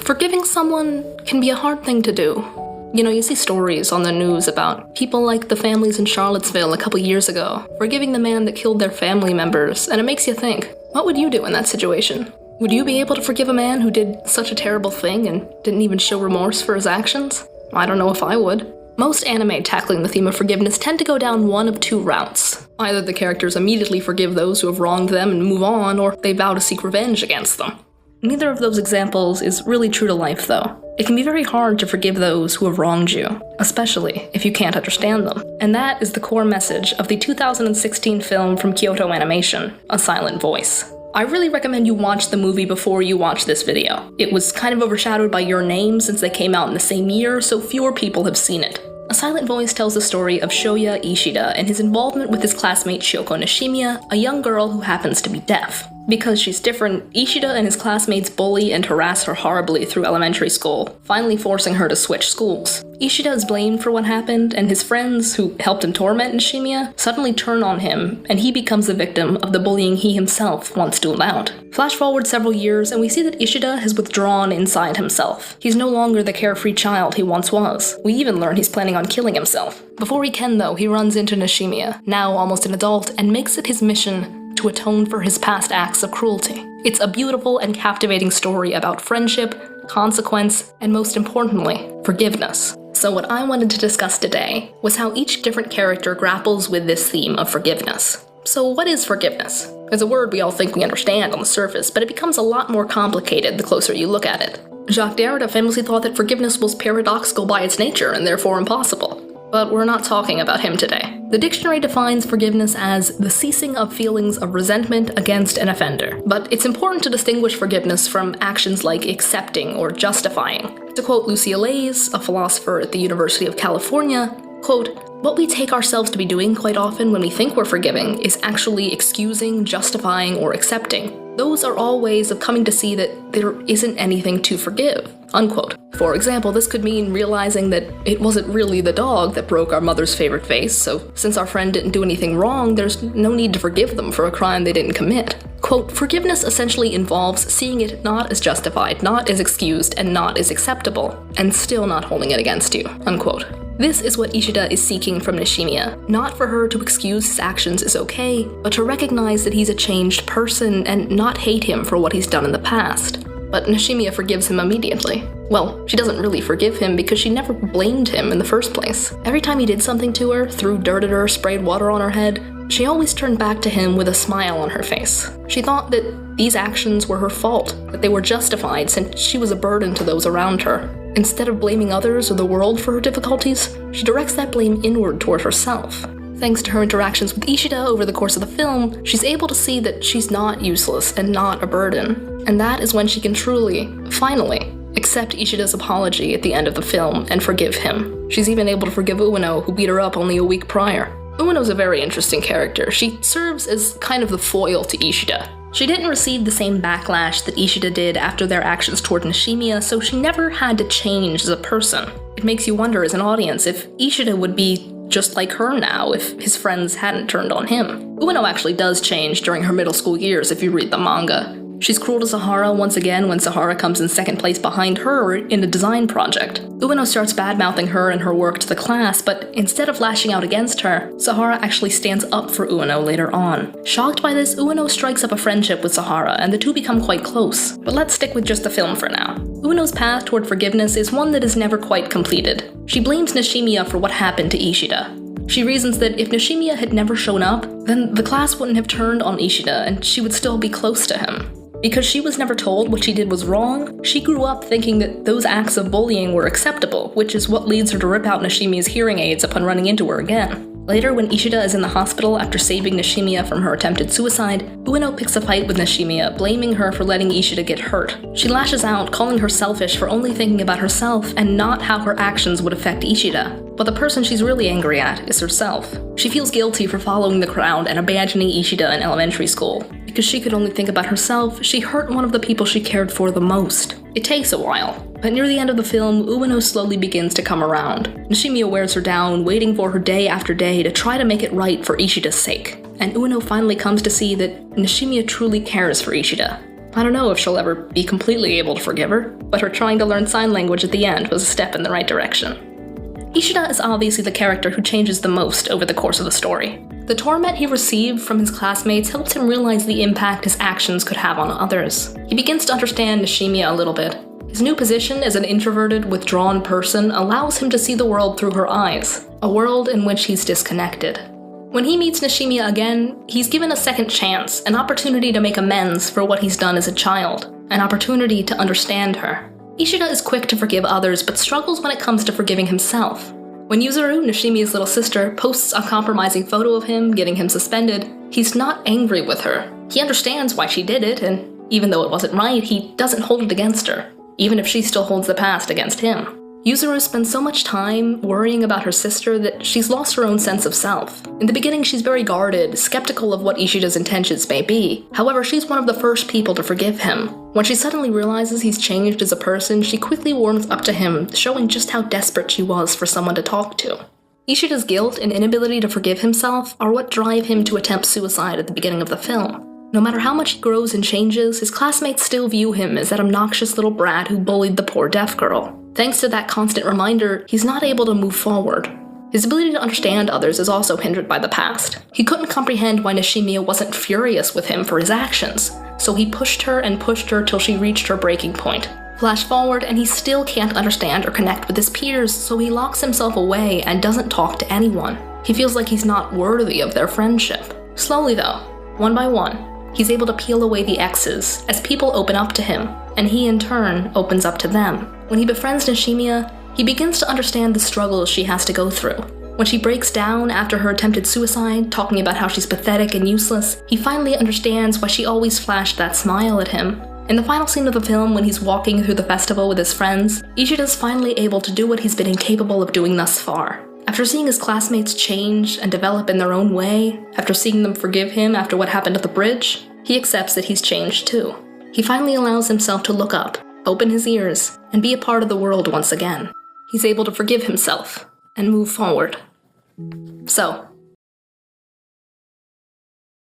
Forgiving someone can be a hard thing to do. You know, you see stories on the news about people like the families in Charlottesville a couple years ago, forgiving the man that killed their family members, and it makes you think, what would you do in that situation? Would you be able to forgive a man who did such a terrible thing and didn't even show remorse for his actions? I don't know if I would. Most anime tackling the theme of forgiveness tend to go down one of two routes. Either the characters immediately forgive those who have wronged them and move on, or they vow to seek revenge against them. Neither of those examples is really true to life, though. It can be very hard to forgive those who have wronged you, especially if you can't understand them. And that is the core message of the 2016 film from Kyoto Animation, A Silent Voice. I really recommend you watch the movie before you watch this video. It was kind of overshadowed by Your Name since they came out in the same year, so fewer people have seen it. A Silent Voice tells the story of Shoya Ishida and his involvement with his classmate Shoko Nishimiya, a young girl who happens to be deaf. Because she's different, Ishida and his classmates bully and harass her horribly through elementary school, finally forcing her to switch schools. Ishida is blamed for what happened, and his friends, who helped him torment Nishimiya, suddenly turn on him, and he becomes the victim of the bullying he himself once doled out. Flash forward several years, and we see that Ishida has withdrawn inside himself. He's no longer the carefree child he once was. We even learn he's planning on killing himself. Before he can, though, he runs into Nishimiya, now almost an adult, and makes it his mission to atone for his past acts of cruelty. It's a beautiful and captivating story about friendship, consequence, and most importantly, forgiveness. So what I wanted to discuss today was how each different character grapples with this theme of forgiveness. So what is forgiveness? It's a word we all think we understand on the surface, but it becomes a lot more complicated the closer you look at it. Jacques Derrida famously thought that forgiveness was paradoxical by its nature and therefore impossible. But we're not talking about him today. The dictionary defines forgiveness as the ceasing of feelings of resentment against an offender. But it's important to distinguish forgiveness from actions like accepting or justifying. To quote Lucy Allais, a philosopher at the University of California, quote, "What we take ourselves to be doing quite often when we think we're forgiving is actually excusing, justifying, or accepting. Those are all ways of coming to see that there isn't anything to forgive," unquote. For example, this could mean realizing that it wasn't really the dog that broke our mother's favorite vase, so since our friend didn't do anything wrong, there's no need to forgive them for a crime they didn't commit. Quote, "Forgiveness essentially involves seeing it not as justified, not as excused, and not as acceptable, and still not holding it against you," unquote. This is what Ishida is seeking from Nishimiya. Not for her to excuse his actions is okay, but to recognize that he's a changed person and not hate him for what he's done in the past. But Nishimiya forgives him immediately. Well, she doesn't really forgive him because she never blamed him in the first place. Every time he did something to her, threw dirt at her, sprayed water on her head, she always turned back to him with a smile on her face. She thought that these actions were her fault, that they were justified since she was a burden to those around her. Instead of blaming others or the world for her difficulties, she directs that blame inward toward herself. Thanks to her interactions with Ishida over the course of the film, she's able to see that she's not useless and not a burden. And that is when she can truly, finally, accept Ishida's apology at the end of the film and forgive him. She's even able to forgive Ueno, who beat her up only a week prior. Ueno's a very interesting character. She serves as kind of the foil to Ishida. She didn't receive the same backlash that Ishida did after their actions toward Nishimiya, so she never had to change as a person. It makes you wonder as an audience if Ishida would be just like her now if his friends hadn't turned on him. Ueno actually does change during her middle school years if you read the manga. She's cruel to Sahara once again when Sahara comes in second place behind her in a design project. Ueno starts bad-mouthing her and her work to the class, but instead of lashing out against her, Sahara actually stands up for Ueno later on. Shocked by this, Ueno strikes up a friendship with Sahara, and the two become quite close. But let's stick with just the film for now. Ueno's path toward forgiveness is one that is never quite completed. She blames Nishimiya for what happened to Ishida. She reasons that if Nishimiya had never shown up, then the class wouldn't have turned on Ishida and she would still be close to him. Because she was never told what she did was wrong, she grew up thinking that those acts of bullying were acceptable, which is what leads her to rip out Nishimiya's hearing aids upon running into her again. Later, when Ishida is in the hospital after saving Nishimiya from her attempted suicide, Ueno picks a fight with Nishimiya, blaming her for letting Ishida get hurt. She lashes out, calling her selfish for only thinking about herself and not how her actions would affect Ishida. But the person she's really angry at is herself. She feels guilty for following the crowd and abandoning Ishida in elementary school. Because she could only think about herself, she hurt one of the people she cared for the most. It takes a while, but near the end of the film, Ueno slowly begins to come around. Nishimiya wears her down, waiting for her day after day to try to make it right for Ishida's sake. And Ueno finally comes to see that Nishimiya truly cares for Ishida. I don't know if she'll ever be completely able to forgive her, but her trying to learn sign language at the end was a step in the right direction. Ishida is obviously the character who changes the most over the course of the story. The torment he received from his classmates helped him realize the impact his actions could have on others. He begins to understand Nishimiya a little bit. His new position as an introverted, withdrawn person allows him to see the world through her eyes, a world in which he's disconnected. When he meets Nishimiya again, he's given a second chance, an opportunity to make amends for what he's done as a child, an opportunity to understand her. Ishida is quick to forgive others, but struggles when it comes to forgiving himself. When Yuzuru, Nishimiya's little sister, posts a compromising photo of him, getting him suspended, he's not angry with her. He understands why she did it, and even though it wasn't right, he doesn't hold it against her, even if she still holds the past against him. Yuzuru spends so much time worrying about her sister that she's lost her own sense of self. In the beginning, she's very guarded, skeptical of what Ishida's intentions may be. However, she's one of the first people to forgive him. When she suddenly realizes he's changed as a person, she quickly warms up to him, showing just how desperate she was for someone to talk to. Ishida's guilt and inability to forgive himself are what drive him to attempt suicide at the beginning of the film. No matter how much he grows and changes, his classmates still view him as that obnoxious little brat who bullied the poor deaf girl. Thanks to that constant reminder, he's not able to move forward. His ability to understand others is also hindered by the past. He couldn't comprehend why Nishimiya wasn't furious with him for his actions, so he pushed her till she reached her breaking point. Flash forward, and he still can't understand or connect with his peers, so he locks himself away and doesn't talk to anyone. He feels like he's not worthy of their friendship. Slowly though, one by one, he's able to peel away the X's as people open up to him, and he in turn opens up to them. When he befriends Nishimiya, he begins to understand the struggles she has to go through. When she breaks down after her attempted suicide, talking about how she's pathetic and useless, he finally understands why she always flashed that smile at him. In the final scene of the film, when he's walking through the festival with his friends, Ishida's finally able to do what he's been incapable of doing thus far. After seeing his classmates change and develop in their own way, after seeing them forgive him after what happened at the bridge, he accepts that he's changed too. He finally allows himself to look up, open his ears, and be a part of the world once again. He's able to forgive himself and move forward. So,